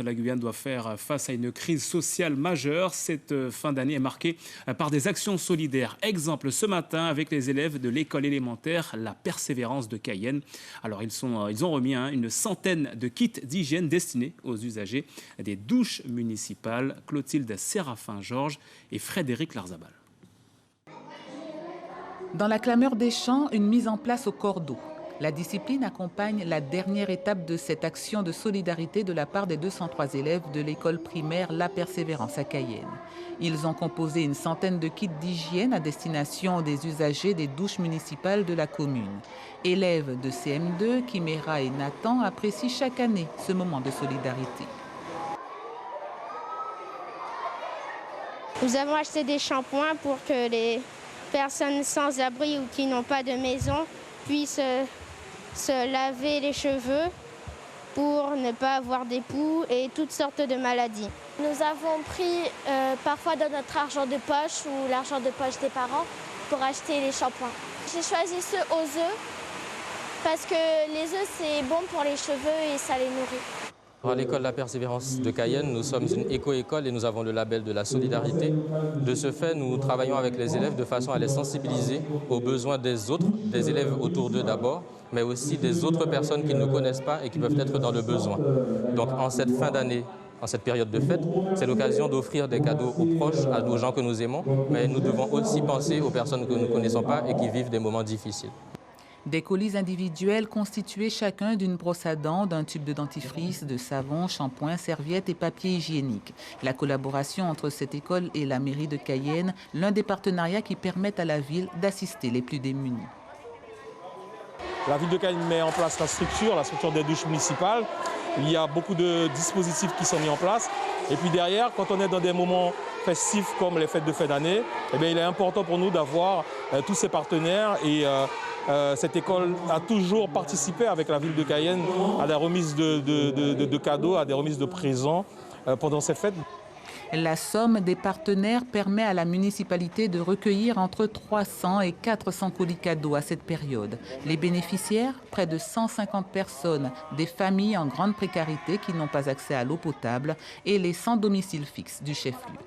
La Guyane doit faire face à une crise sociale majeure. Cette fin d'année est marquée par des actions solidaires. Exemple ce matin avec les élèves de l'école élémentaire La Persévérance de Cayenne. Alors ils ont remis une centaine de kits d'hygiène destinés aux usagers des douches municipales. Clotilde Séraphin-Georges et Frédéric Larzabal. Dans la clameur des champs, une mise en place au cordeau. La discipline accompagne la dernière étape de cette action de solidarité de la part des 203 élèves de l'école primaire La Persévérance à Cayenne. Ils ont composé une centaine de kits d'hygiène à destination des usagers des douches municipales de la commune. Élèves de CM2, Kiméra et Nathan apprécient chaque année ce moment de solidarité. Nous avons acheté des shampoings pour que les personnes sans abri ou qui n'ont pas de maison puissent se laver les cheveux pour ne pas avoir des poux et toutes sortes de maladies. Nous avons pris parfois dans notre argent de poche ou l'argent de poche des parents pour acheter les shampoings. J'ai choisi ceux aux œufs parce que les œufs c'est bon pour les cheveux et ça les nourrit. À l'école La Persévérance de Cayenne, nous sommes une éco-école et nous avons le label de la solidarité. De ce fait, nous travaillons avec les élèves de façon à les sensibiliser aux besoins des autres, des élèves autour d'eux d'abord, mais aussi des autres personnes qu'ils ne connaissent pas et qui peuvent être dans le besoin. Donc en cette fin d'année, en cette période de fête, c'est l'occasion d'offrir des cadeaux aux proches, aux gens que nous aimons, mais nous devons aussi penser aux personnes que nous ne connaissons pas et qui vivent des moments difficiles. Des colis individuels constitués chacun d'une brosse à dents, d'un tube de dentifrice, de savon, shampoing, serviettes et papier hygiénique. La collaboration entre cette école et la mairie de Cayenne, l'un des partenariats qui permettent à la ville d'assister les plus démunis. La ville de Cayenne met en place la structure des douches municipales. Il y a beaucoup de dispositifs qui sont mis en place. Et puis derrière, quand on est dans des moments festifs comme les fêtes de fin d'année, eh bien, il est important pour nous d'avoir tous ces partenaires. Et cette école a toujours participé avec la ville de Cayenne à la remise de cadeaux, à des remises de présents pendant ces fêtes. La somme des partenaires permet à la municipalité de recueillir entre 300 et 400 colis cadeaux à cette période. Les bénéficiaires, près de 150 personnes, des familles en grande précarité qui n'ont pas accès à l'eau potable et les sans domicile fixe du chef-lieu.